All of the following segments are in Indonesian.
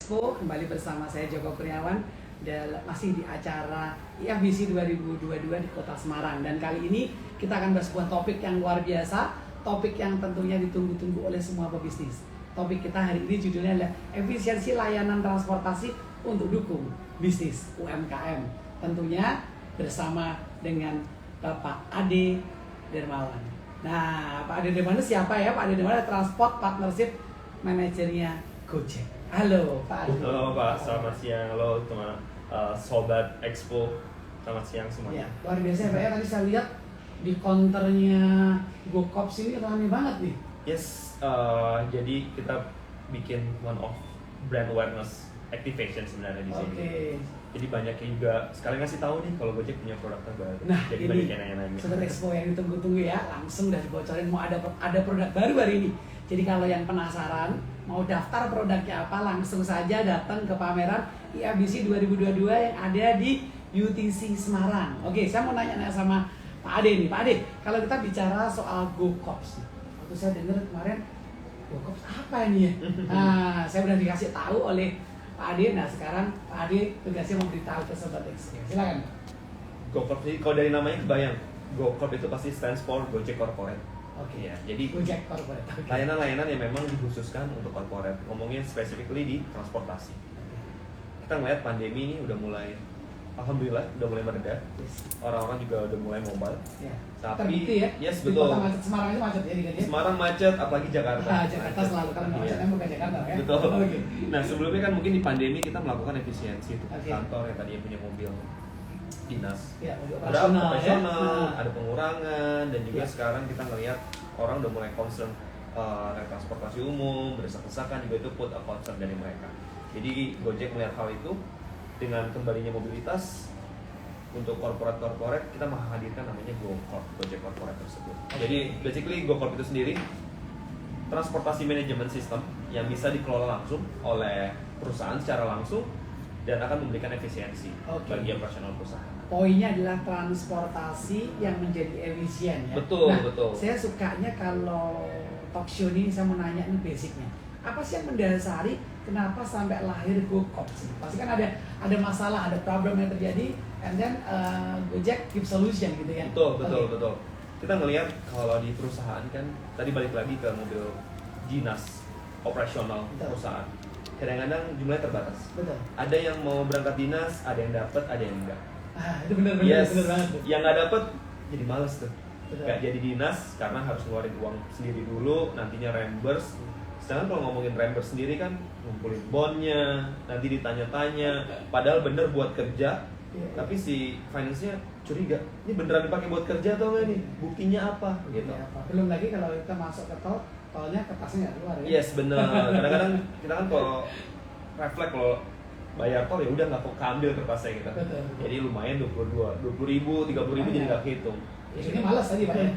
Expo, kembali bersama saya Joko Kurniawan dan masih di acara IFBC 2022 di Kota Semarang. Dan kali ini kita akan bahas sebuah topik yang luar biasa, topik yang tentunya ditunggu-tunggu oleh semua pebisnis. Topik kita hari ini judulnya adalah efisiensi layanan transportasi untuk dukung bisnis UMKM. Tentunya bersama dengan Bapak Ade Dermawan. Nah, Pak Ade Dermawan siapa ya? Pak Ade Dermawan Transport Partnership Manajernya Gojek. Halo Pak Ade. Halo Pak, selamat siang. Halo teman Sobat Expo. Selamat siang semuanya. Ya, luar biasa Pak ya, tadi saya lihat di counternya GoCops ini ramai banget nih. Yes, jadi kita bikin one of brand awareness activation sebenarnya di sini. Oke. Jadi banyak yang juga sekali ngasih tahu nih kalau Gojek punya produk terbaru. Nah, jadi ini banyak yang nanya-nanya. Sobat Expo yang ditunggu-tunggu ya, langsung udah dibocorin mau ada produk baru hari ini. Jadi kalau yang penasaran mau daftar produknya apa, langsung saja datang ke pameran IFBC 2022 yang ada di UTC Semarang. Oke, saya mau nanya sama Pak Ade nih. Pak Ade, kalau kita bicara soal GoCops, waktu saya dengar kemarin GoCops apa ini ya? Nah, saya udah dikasih tahu oleh Pak Ade. Nah, sekarang Pak Ade tugasnya mau beritahu ke Sobat Expo. Silakan. GoCorp ini kalau dari namanya kebayang, GoCorp itu pasti stands for Gojek Corporate. Oke. Ya, jadi Gojek Corporate. Okay. layanan-layanan yang memang dikhususkan untuk corporate. Ngomongnya specifically di transportasi. Kita ngeliat pandemi ini udah mulai, alhamdulillah udah mulai mereda. Yes. Orang-orang juga udah mulai mobile. Ya. Tapi Terbukti ya. yes, Di betul. kota macet Semarang itu macet ya, kan ya? Semarang macet, apalagi Jakarta. Jakarta selalu kalau nggak macetnya bukan Jakarta ya. Betul. Oke. Nah, sebelumnya kan mungkin di pandemi kita melakukan efisiensi tuh. Oke. Kantor yang tadinya punya mobil dinas. Ya, udah Ada operasional, ya. ada pengurangan, dan juga Ya. sekarang kita ngelihat orang udah mulai concern naik transportasi umum, berdesak-desakan, juga itu put a concern dari mereka. Jadi Gojek melihat hal itu dengan kembalinya mobilitas untuk korporat-korporat, kita menghadirkan namanya GoCorp, Gojek Corporate tersebut. Jadi basically GoCorp itu sendiri transportasi manajemen sistem yang bisa dikelola langsung oleh perusahaan secara langsung dan akan memberikan efisiensi bagi operasional perusahaan. Poinnya adalah transportasi yang menjadi efisien ya. Betul, nah, betul. Saya sukanya kalau talk show ini saya mau nanya nih basicnya. Apa sih yang mendasari kenapa sampai lahir GoCorp sih? Pasti kan ada masalah, ada problem yang terjadi, and then Gojek give solution gitu ya. Betul. Kita ngelihat kalau di perusahaan kan tadi balik lagi ke mobil dinas operasional perusahaan. Kadang-kadang jumlahnya terbatas. Betul. Ada yang mau berangkat dinas, ada yang dapat, ada yang enggak. Itu benar Yes. banget tuh. Yang nggak dapat jadi males tuh. Betul. Nggak jadi dinas karena harus ngeluarin uang sendiri dulu, nantinya reimburse. Sedangkan kalau ngomongin reimburse sendiri kan ngumpulin bonnya, nanti ditanya-tanya. Padahal bener buat kerja, tapi si finance-nya curiga. Ini beneran dipakai buat kerja atau enggak nih? Buktinya apa? Gitu. Ya, belum lagi kalau kita masuk ke tol, tolnya kertasnya nggak keluar ya. Yes, bener. Kadang-kadang kita kan kalau refleks kalau bayar tol ya udah nggak keambil kertasnya gitu. Betul. Jadi lumayan 20.000, 30.000 jadi nggak kehitung. Ini malas tadi Pak ya.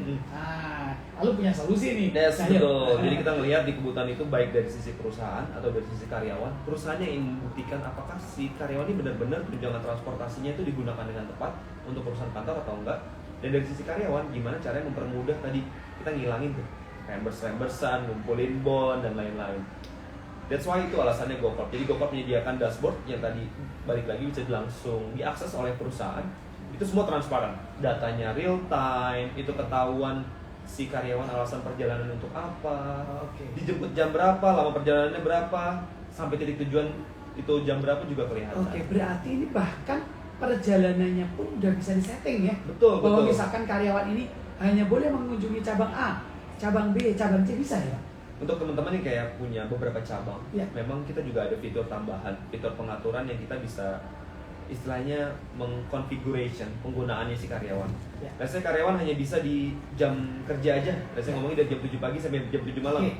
Lalu punya solusi nih. Yes, Nah, betul. ya. Jadi kita ngelihat di kebutuhan itu baik dari sisi perusahaan atau dari sisi karyawan. Perusahaannya ingin membuktikan apakah si karyawan ini benar-benar tunjangan transportasinya itu digunakan dengan tepat untuk perusahaan kantor atau enggak. Dan dari sisi karyawan, gimana caranya mempermudah tadi kita ngilangin tuh reimburse-reimbursan, ngumpulin bon dan lain-lain. That's why itu alasannya GoCorp. Jadi GoCorp menyediakan dashboard yang tadi balik lagi bisa langsung diakses oleh perusahaan. Itu semua transparan. Datanya real time, itu ketahuan si karyawan alasan perjalanan untuk apa, dijemput jam berapa, lama perjalanannya berapa, sampai titik tujuan itu jam berapa juga kelihatan. Oke, berarti ini bahkan perjalanannya pun udah bisa disetting ya. Betul, Bahwa betul. misalkan karyawan ini hanya boleh mengunjungi cabang A, cabang B, cabang C bisa ya? Untuk teman-teman yang kayak punya beberapa cabang, Ya. memang kita juga ada fitur tambahan, fitur pengaturan yang kita bisa istilahnya mengconfiguration penggunaannya si karyawan. Ya. Biasanya karyawan hanya bisa di jam kerja aja, biasanya ngomongin dari jam 7 pagi sampai jam 7 malam. Oke.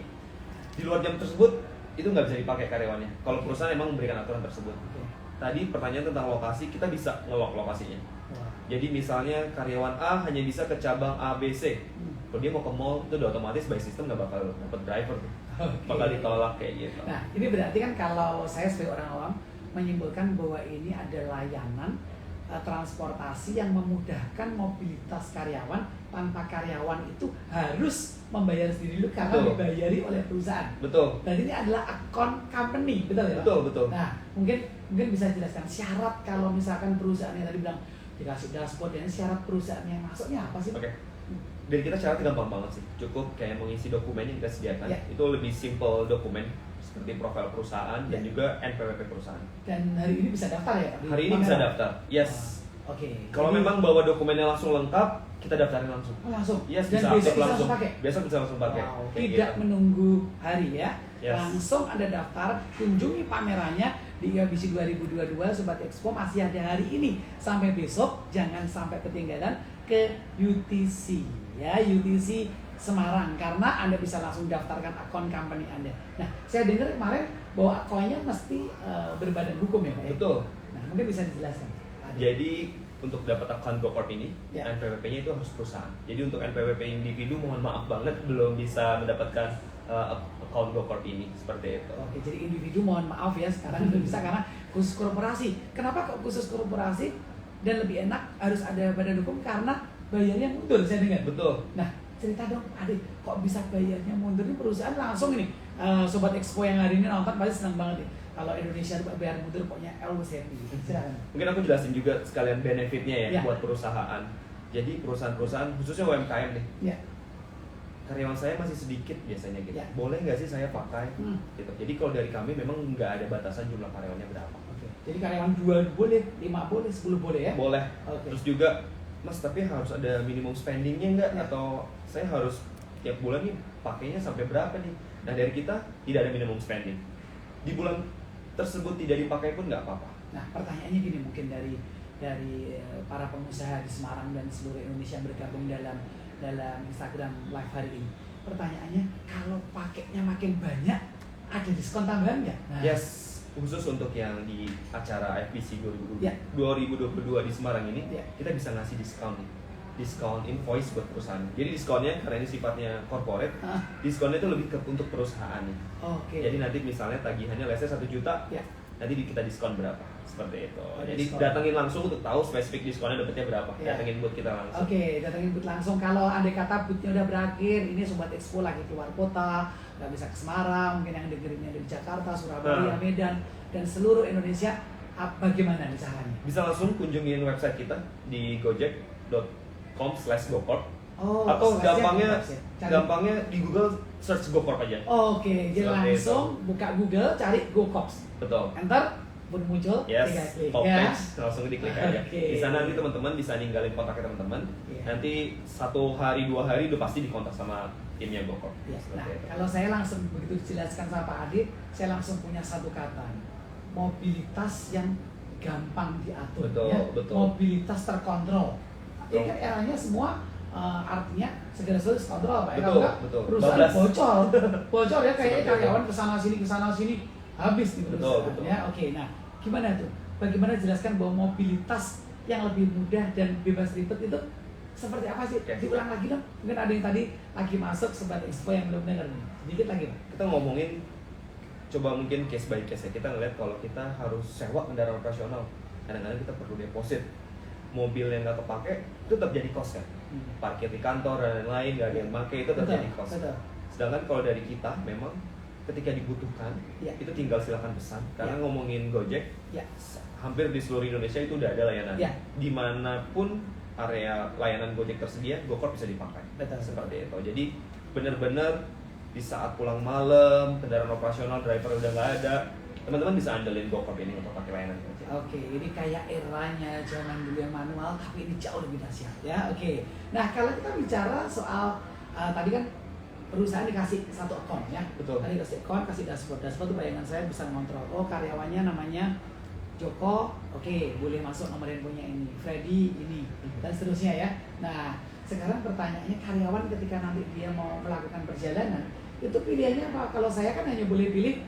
Di luar jam tersebut, itu nggak bisa dipakai karyawannya. Kalau perusahaan emang memberikan aturan tersebut. Oke. Tadi pertanyaan tentang lokasi, kita bisa nge-lock lokasinya. Wah. Jadi misalnya karyawan A hanya bisa ke cabang A, B, C. Kalau dia mau ke mall, itu udah otomatis by system nggak bakal dapat driver tuh. Oke. Bakal ditolak kayak gitu. Nah, ini berarti kan kalau saya sebagai orang awam menyimpulkan bahwa ini ada layanan transportasi yang memudahkan mobilitas karyawan tanpa karyawan itu harus membayar sendiri dulu karena Betul. dibayari oleh perusahaan. Betul. Dan ini adalah account company, betul ya? Pak? Betul. Nah, mungkin bisa jelaskan syarat kalau misalkan perusahaan yang tadi bilang dikasih dashboard, dan syarat perusahaan yang masuknya apa sih? Oke. Dari kita syaratnya gampang banget sih. Cukup kayak mengisi dokumen yang kita sediakan. Ya. Itu lebih simple dokumen seperti profil perusahaan dan Ya. juga NPWP perusahaan. Dan hari ini bisa daftar ya? Pak? Di Hari ini pameran? bisa daftar. Yes. Oke. Kalau Jadi- memang bawa dokumennya langsung lengkap, kita daftarin langsung. Oh, langsung. Yes, Dan bisa besok aktif langsung. pakai. Besok bisa langsung pakai. Wow, Kayak tidak gitu. menunggu hari ya. Yes. Langsung Anda daftar, kunjungi pamerannya di IABC 2022 Sobat Expo, masih ada hari ini sampai besok. Jangan sampai ketinggalan ke UTC ya, UTC Semarang, karena Anda bisa langsung daftarkan akun company Anda. Nah, saya dengar kemarin bahwa akunnya mesti berbadan hukum ya Pak ya? Betul. Nah, mungkin bisa dijelaskan. Jadi untuk dapat akun GoCorp ini, Ya. NPWP-nya itu harus perusahaan. Jadi untuk NPWP individu, mohon maaf banget belum bisa mendapatkan akun GoCorp ini seperti itu. Oke, jadi individu mohon maaf ya, sekarang belum bisa karena khusus korporasi. Kenapa kok khusus korporasi dan lebih enak harus ada badan hukum? Karena bayarnya mundur, saya dengar. Betul. Nah, cerita dong, Adik, kok bisa bayarnya mundur? Ini perusahaan langsung ini, Sobat Expo yang hari ini nonton pasti senang banget nih. Kalau Indonesia bayar mundur, pokoknya always happy. Silakan. Mungkin aku jelasin juga sekalian benefitnya ya, Ya. buat perusahaan. Jadi perusahaan-perusahaan khususnya UMKM nih, Ya. karyawan saya masih sedikit biasanya gitu. Ya. Boleh nggak sih saya pakai? Hmm. Gitu. Jadi kalau dari kami memang nggak ada batasan jumlah karyawannya berapa. Oke. Jadi karyawan 2 boleh, 5 boleh, 10 boleh ya? Boleh. Oke. Terus juga, Mas, tapi harus ada minimum spendingnya nggak? Ya. Atau saya harus tiap bulan nih pakainya sampai berapa nih? Nah dari kita tidak ada minimum spending. Di bulan tersebut tidak dipakai pun nggak apa-apa. Nah, pertanyaannya gini, mungkin dari para pengusaha di Semarang dan seluruh Indonesia yang bergabung dalam Instagram Live hari ini. Pertanyaannya, kalau pakainya makin banyak, ada diskon tambahan nggak? Nah, Yes, khusus untuk yang di acara FBC 2022 Ya. 2022 di Semarang ini, Ya. kita bisa ngasih diskon nih. Diskon invoice buat perusahaan. Jadi diskonnya karena ini sifatnya corporate, Ah, diskonnya itu lebih ke untuk perusahaan nih. oke. Jadi nanti misalnya tagihannya let's say 1 juta, Ya. nanti kita diskon berapa? Seperti itu. Oh, Jadi diskon. datengin langsung untuk tahu spesifik diskonnya dapatnya berapa. Ya. Datengin buat kita langsung. Oke, datangin booth langsung. Kalau andai kata boothnya udah berakhir, ini Sobat Expo lagi keluar kota, nggak bisa ke Semarang, mungkin yang dengerinnya dari Jakarta, Surabaya, Nah. Medan, dan seluruh Indonesia, bagaimana nih caranya? Bisa langsung kunjungin website kita di gojek.com/gocorp. Oh, Atau slide-nya gampangnya di website. Cari- gampangnya di Google search GoCorp aja. Oke, jadi Seperti langsung buka Google, cari GoCops, Betul. enter, pun muncul, tinggal Yes, klik top ya. page langsung diklik aja. Oke. Di sana nanti teman-teman bisa ninggalin kontaknya teman-teman. Iya. Nanti 1 hari 2 hari udah pasti dikontak sama timnya GoCorp. Ya, nah, Seperti itu. kalau saya langsung begitu dijelaskan sama Pak Adit, saya langsung punya satu kata, mobilitas yang gampang diatur, Betul, ya. betul. Mobilitas terkontrol. Ini Betul. kan eranya semua artinya segala sesuatu terkontrol, Pak. Ya, Betul, kalau nggak, betul. perusahaan Bablas. bocor ya, kayak Seperti itu. karyawan kesana sini habis di Betul, perusahaan. betul. Ya, oke. Nah, gimana tuh? Bagaimana jelaskan bahwa mobilitas yang lebih mudah dan bebas ribet itu seperti apa sih? Oke. Diulang lagi dong. Mungkin ada yang tadi lagi masuk Sobat Expo yang belum dengar nih. Sedikit lagi, Pak. Kita ngomongin coba mungkin case by case ya. Kita ngeliat kalau kita harus sewa kendaraan operasional, kadang-kadang kita perlu deposit. Mobil yang nggak kepake itu tetap jadi cost kan. Parkir di kantor dan lain-lain nggak ada yang pakai itu tetap Betul, jadi cost. betul. Sedangkan kalau dari kita memang ketika dibutuhkan Ya. itu tinggal silakan pesan. Karena Ya. ngomongin Gojek Ya. hampir di seluruh Indonesia itu udah ada layanan. Ya. Dimanapun area layanan Gojek tersedia, GoCorp bisa dipakai. Betul. Seperti itu. Jadi benar-benar di saat pulang malam, kendaraan operasional driver udah nggak ada, teman-teman bisa andelin GoCorp ini untuk pakai layanan Gojek. Oke, ini kayak eranya zaman dulu yang manual, tapi ini jauh lebih dahsyat ya. Oke. Nah, kalau kita bicara soal tadi kan perusahaan dikasih satu akun ya. Betul. Tadi kasih akun, kasih dashboard. Dashboard itu bayangan saya bisa mengontrol. Oh, karyawannya namanya Joko, oke, boleh masuk nomor handphonenya ini. Freddy ini dan seterusnya ya. Nah, sekarang pertanyaannya karyawan ketika nanti dia mau melakukan perjalanan, itu pilihannya apa? Kalau saya kan hanya boleh pilih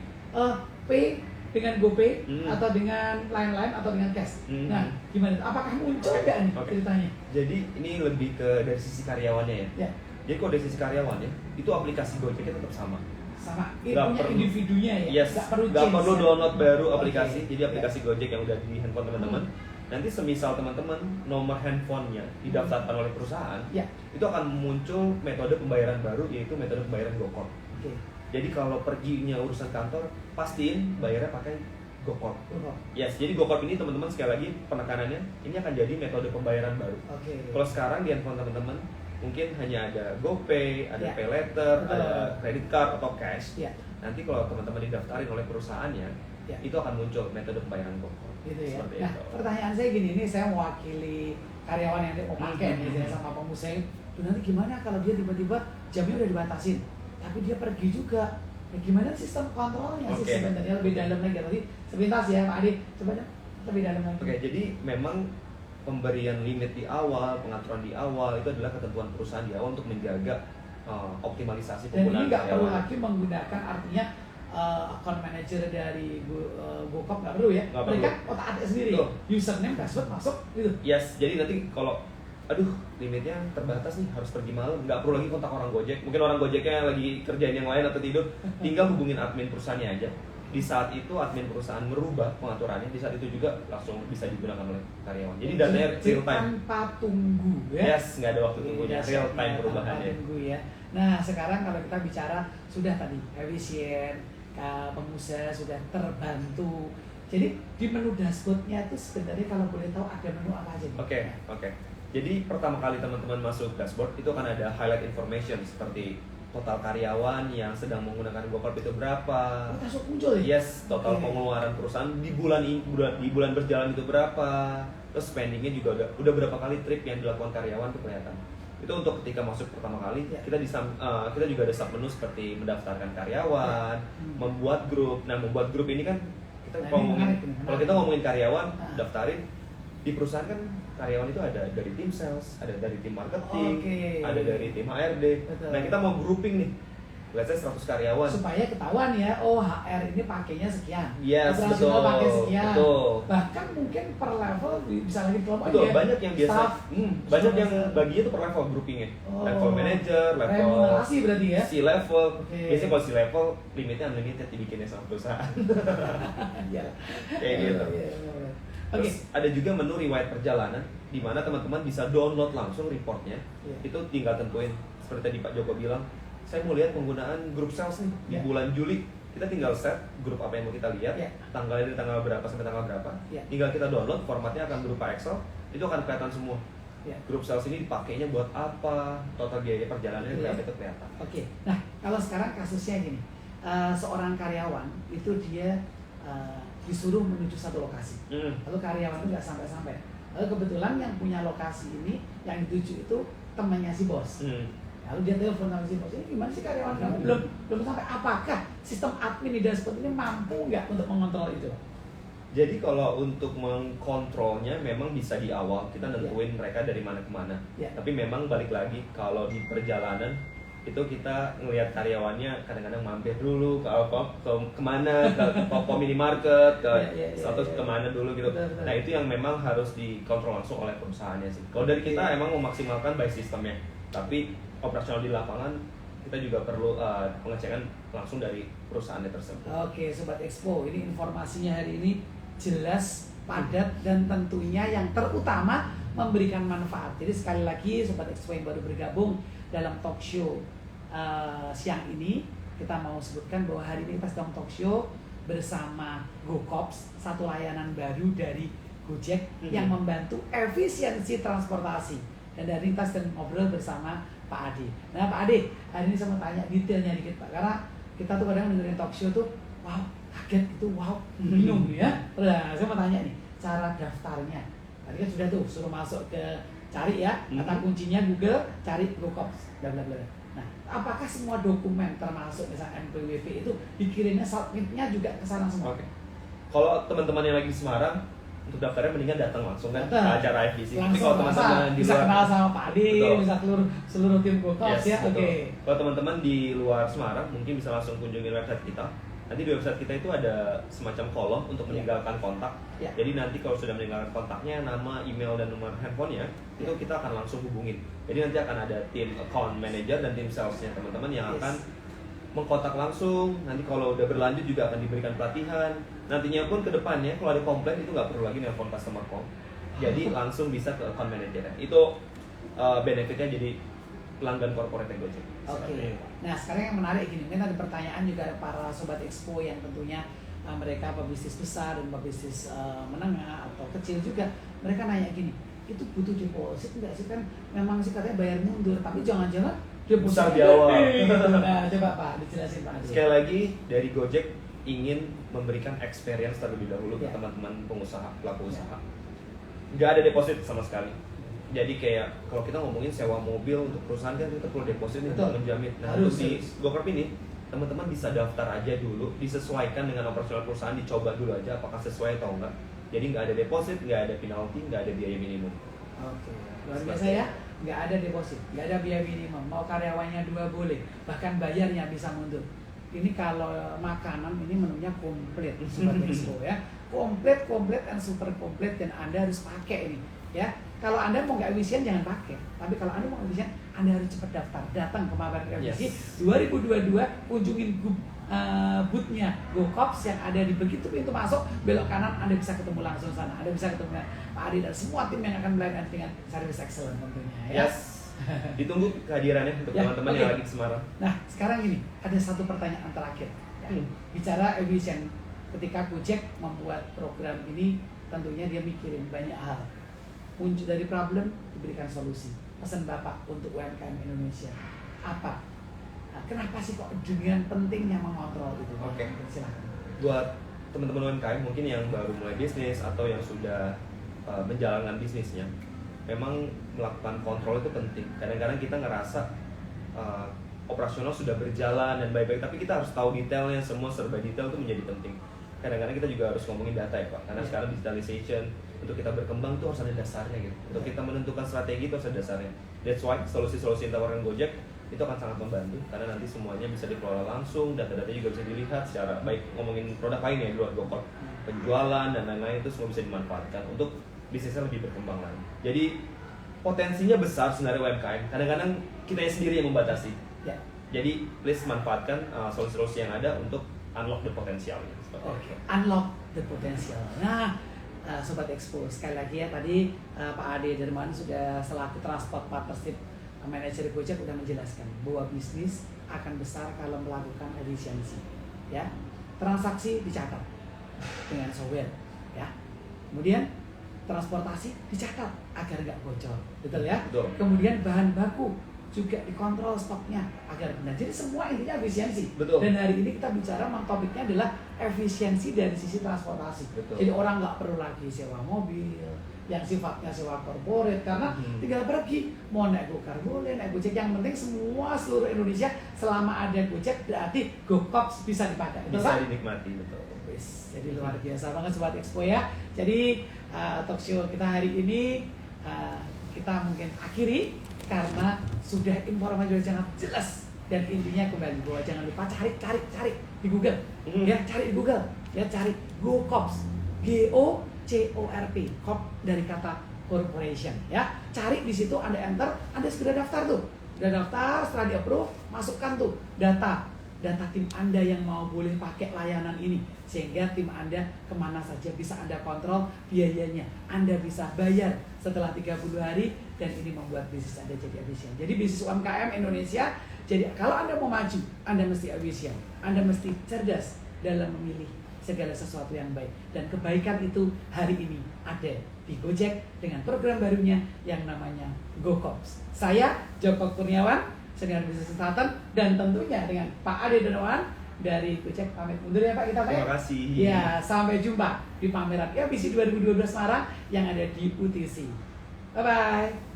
pay dengan GoPay atau dengan lain-lain atau dengan cash. Nah, gimana? Apakah muncul nggak nih ceritanya? Jadi ini lebih ke dari sisi karyawannya ya. Ya, Jadi kalau dari sisi karyawannya, itu aplikasi Gojeknya tetap sama. sama. Nggak Punya perlu. individunya ya. Yes, Nggak perlu nggak change, perlu ya? download baru Oke. aplikasi. Jadi Ya. aplikasi Gojek yang udah di handphone teman-teman, nanti semisal teman-teman nomor handphonenya didaftarkan oleh perusahaan, Ya. itu akan muncul metode pembayaran baru, yaitu metode pembayaran GoCard. Oke. Jadi kalau perginya urusan kantor, pastiin bayarnya pakai GoCard. Oh, Yes, jadi GoCard ini teman-teman sekali lagi penekanannya, ini akan jadi metode pembayaran baru. Oke. Kalau sekarang di handphone teman-teman mungkin hanya ada GoPay, ada Ya. Pay Later, Betul. ada credit card atau cash. Ya. Nanti kalau teman-teman didaftarin oleh perusahaannya, Ya. itu akan muncul metode pembayaran GoCard. Gitu ya. Seperti Nah, itu. pertanyaan saya gini, ini saya mewakili karyawan yang mau pakai nih saya sama pengusaha. Tuh nanti gimana kalau dia tiba-tiba jamnya udah dibatasin, tapi dia pergi juga. Ya, gimana sistem kontrolnya sih Oke. sebenarnya lebih dalam lagi. Tadi sepintas ya Pak Adi, coba dong, lebih dalam lagi. Oke, jadi memang pemberian limit di awal, pengaturan di awal itu adalah ketentuan perusahaan di awal untuk menjaga optimalisasi Dan ini penggunaan nggak perlu karyawan. lagi menggunakan artinya account manager dari GoCop nggak perlu ya. Nggak Mereka perlu. otak atik sendiri. Betul. Username, password masuk gitu. Yes, jadi nanti kalau aduh limitnya terbatas nih harus pergi malam, nggak perlu lagi kontak orang Gojek. Mungkin orang Gojeknya lagi kerjain yang lain atau tidur, tinggal hubungin admin perusahaannya aja. Di saat itu admin perusahaan merubah pengaturannya, di saat itu juga langsung bisa digunakan oleh karyawan. Jadi datanya real time. Tanpa tunggu ya. Yes, nggak ada waktu tunggunya, Iya, real time tanpa perubahannya. tunggu ya. Nah sekarang kalau kita bicara sudah tadi efisien, pengusaha sudah terbantu. Jadi di menu dashboardnya itu sebenarnya kalau boleh tahu ada menu apa aja nih? Oke. Jadi pertama kali teman-teman masuk dashboard itu akan ada highlight information seperti total karyawan yang sedang menggunakan GoCard itu berapa. Langsung muncul ya? Yes, total Oke. pengeluaran perusahaan di bulan berjalan itu berapa. Terus spendingnya juga udah berapa kali trip yang dilakukan karyawan itu kelihatan. Itu untuk ketika masuk pertama kali, Ya. kita juga ada submenu seperti mendaftarkan karyawan, membuat grup. Nah, membuat grup ini kan kita Nah, ini ngomongin, menarik nih, kalau kita ngomongin karyawan, Ah. daftarin di perusahaan kan karyawan itu ada dari tim sales, ada dari tim marketing, Oke. ada dari tim HRD. Betul. Nah, kita mau grouping nih. Let's say 100 karyawan. Supaya ketahuan ya, oh HR ini pakainya sekian, Yes, operasional betul, pakai sekian, betul. bahkan mungkin per level bisa lagi kelompok Betul, ya. banyak yang biasa, Staff, banyak yang staff. baginya tuh per level groupingnya. Oh. Level manager, level Remunerasi berarti ya? C level. Oke. Biasanya kalau C level limitnya unlimited dibikinnya sama perusahaan. Iya. Kayak gitu. Iya, iya, iya. Oke. Terus ada juga menu riwayat perjalanan di mana teman-teman bisa download langsung reportnya. Iya. Itu tinggal tentuin seperti tadi Pak Joko bilang, saya mau lihat penggunaan grup sales nih di Iya. bulan Juli. Kita tinggal set grup apa yang mau kita lihat, Iya. tanggalnya dari tanggal berapa sampai tanggal berapa. Iya. Tinggal kita download, formatnya akan berupa Excel, itu akan kelihatan semua. Iya. Grup sales ini dipakainya buat apa, total biaya perjalanannya Iya. berapa itu kelihatan. Oke, nah kalau sekarang kasusnya gini, seorang karyawan itu dia disuruh menuju satu lokasi, lalu karyawan itu nggak sampai-sampai. Lalu kebetulan yang punya lokasi ini, yang dituju itu temannya si bos. Lalu dia telepon sama si bos, ini gimana sih karyawan kamu belum sampai? Apakah sistem admin di dashboard ini mampu nggak untuk mengontrol itu? Jadi kalau untuk mengkontrolnya memang bisa di awal kita nentuin mereka dari mana ke mana. Ya. Tapi memang balik lagi kalau di perjalanan itu kita ngelihat karyawannya kadang-kadang mampir dulu ke kemana, ke toko minimarket, ke atau kemana dulu gitu. Betul, betul. Nah itu yang memang harus dikontrol langsung oleh perusahaannya sih. Kalau dari kita emang memaksimalkan by sistemnya, tapi operasional di lapangan kita juga perlu pengecekan langsung dari perusahaannya tersebut. Oke, Sobat Expo, ini informasinya hari ini jelas, padat, dan tentunya yang terutama memberikan manfaat. Jadi sekali lagi Sobat Expo yang baru bergabung dalam talk show siang ini, kita mau sebutkan bahwa hari ini kita sedang talk show bersama GoCops, satu layanan baru dari Gojek yang membantu efisiensi transportasi. Dan dari ini kita sedang ngobrol bersama Pak Adi. Nah Pak Adi, hari ini saya mau tanya detailnya dikit Pak, karena kita tuh kadang dengerin talk show tuh, wow, kaget gitu, wow, bingung ya. Nah, saya mau tanya nih, cara daftarnya. Tadi kan sudah tuh suruh masuk ke cari ya, kata kuncinya Google, cari GoCops, bla bla bla. Nah, apakah semua dokumen termasuk misalnya NPWP itu dikirimnya submitnya juga ke sana semua? Oke. Kalau teman-teman yang lagi di Semarang untuk daftarnya mendingan datang langsung kan ke acara FBC. Tapi kalau teman-teman di bisa luar kenal sama Pak Adi, Betul. bisa seluruh tim GoCops ya. betul. Oke. Kalau teman-teman di luar Semarang mungkin bisa langsung kunjungi website kita. Nanti di website kita itu ada semacam kolom untuk meninggalkan kontak. Ya. Jadi nanti kalau sudah meninggalkan kontaknya, nama, email, dan nomor handphonenya, itu kita akan langsung hubungin. Jadi nanti akan ada tim account manager dan tim salesnya teman-teman yang akan mengkontak langsung. Nanti kalau udah berlanjut juga akan diberikan pelatihan. Nantinya pun ke depannya kalau ada komplain itu nggak perlu lagi nelpon customer call. Jadi langsung bisa ke account manager. Itu benefitnya jadi pelanggan corporate Gojek. Oke. Nah sekarang yang menarik gini, mungkin ada pertanyaan juga para sobat Expo yang tentunya mereka pebisnis besar dan pebisnis menengah atau kecil juga, mereka nanya gini, itu butuh deposit enggak sih, kan memang sih katanya bayar mundur, tapi jangan-jangan deposit besar di awal. Nah coba Pak dijelasin Pak. Sekali lagi dari Gojek ingin memberikan experience terlebih dahulu ke Ya. teman-teman pengusaha, pelaku usaha. Nggak ada deposit sama sekali. Jadi kayak kalau kita ngomongin sewa mobil untuk perusahaan kan kita perlu deposit nih untuk menjamin. Nah Harus, untuk di GoCorp ini teman-teman bisa daftar aja dulu, disesuaikan dengan operasional perusahaan, dicoba dulu aja apakah sesuai atau enggak. Jadi nggak ada deposit, nggak ada penalti, nggak ada biaya minimum. Oke, luar biasa ya. Nggak ada deposit, nggak ada biaya minimum. Mau karyawannya 2 boleh, bahkan bayarnya bisa mundur. Ini kalau makanan ini menunya komplit, Sobat Expo ya. Komplit dan super komplit, dan Anda harus pakai ini ya. Kalau Anda mau nggak efisien jangan pakai, tapi kalau Anda mau efisien Anda harus cepat daftar, datang ke Mabar Revisi 2022, kunjungin booth-nya GoCops yang ada di begitu pintu masuk, belok kanan Anda bisa ketemu langsung sana. Anda bisa ketemu dengan Pak Adi dan semua tim yang akan melayani dengan service excellent tentunya ya. Yes. Ditunggu kehadirannya untuk Ya, teman-teman yang lagi di Semarang. Nah sekarang gini, ada satu pertanyaan terakhir ya. Bicara efisien, ketika Gojek membuat program ini tentunya dia mikirin banyak hal. Muncul dari problem, diberikan solusi. Pesan Bapak untuk UMKM Indonesia apa? Nah, kenapa sih kok dengan pentingnya mengontrol itu? Oke. Silakan. Buat teman-teman UMKM mungkin yang baru mulai bisnis atau yang sudah menjalankan bisnisnya, memang melakukan kontrol itu penting. Kadang-kadang kita ngerasa operasional sudah berjalan dan baik-baik, tapi kita harus tahu detailnya, semua serba detail itu menjadi penting. Kadang-kadang kita juga harus ngomongin data ya Pak, karena sekarang digitalization, untuk kita berkembang itu harus ada dasarnya gitu. Untuk kita menentukan strategi itu harus ada dasarnya. That's why solusi-solusi yang ditawarkan Gojek itu akan sangat membantu, karena nanti semuanya bisa dikelola langsung, data-data juga bisa dilihat secara baik, ngomongin produk lainnya di luar GoCorp, penjualan dan lain-lain itu semua bisa dimanfaatkan untuk bisnisnya lebih berkembang lagi. Jadi potensinya besar sebenarnya UMKM, kadang-kadang kita sendiri yang membatasi. Ya. Jadi please manfaatkan solusi-solusi yang ada untuk unlock the potensialnya. Oke, unlock the potential. Nah, Sobat Expo, sekali lagi ya tadi Pak Ade Derman sudah selaku transport partnership manager Gojek sudah menjelaskan bahwa bisnis akan besar kalau melakukan efisiensi. Ya, transaksi dicatat dengan software. Ya, kemudian transportasi dicatat agar nggak bocor, betul ya? Betul. Kemudian bahan baku juga dikontrol stoknya agar benar. Jadi semua intinya efisiensi. Betul. Dan hari ini kita bicara topiknya adalah efisiensi dari sisi transportasi. Betul. Jadi orang nggak perlu lagi sewa mobil yang sifatnya sewa korporat, karena tinggal pergi, mau naik Gokar boleh, naik Gojek. Yang penting semua seluruh Indonesia selama ada Gojek berarti GoCops bisa dipakai. Betul, Bisa Pak? dinikmati, betul. Jadi luar biasa banget Sobat Expo ya. Jadi talk show kita hari ini kita mungkin akhiri karena sudah informasi sangat jelas, dan intinya kembali bahwa jangan lupa cari di Google ya, cari di Google ya, cari GoCops, GOCORP, Corp dari kata corporation ya, cari di situ, Anda enter, Anda segera daftar tuh, udah daftar, setelah di approve masukkan tuh data tim Anda yang mau boleh pakai layanan ini, sehingga tim Anda kemana saja bisa Anda kontrol biayanya, Anda bisa bayar setelah 30 hari, dan ini membuat bisnis Anda jadi efisien. Jadi bisnis UMKM Indonesia, jadi kalau Anda mau maju, Anda mesti efisien, Anda mesti cerdas dalam memilih segala sesuatu yang baik, dan kebaikan itu hari ini ada di Gojek dengan program barunya yang namanya GoCops. Saya Joko Kurniawan, Senior Bisnis Consultant, dan tentunya dengan Pak Ade Dermawan dari Gojek pamit mundur ya Pak, kita Pak. Terima kasih. Ya, sampai jumpa di pameran IABC 2012 Semarang yang ada di UTC. Bye bye.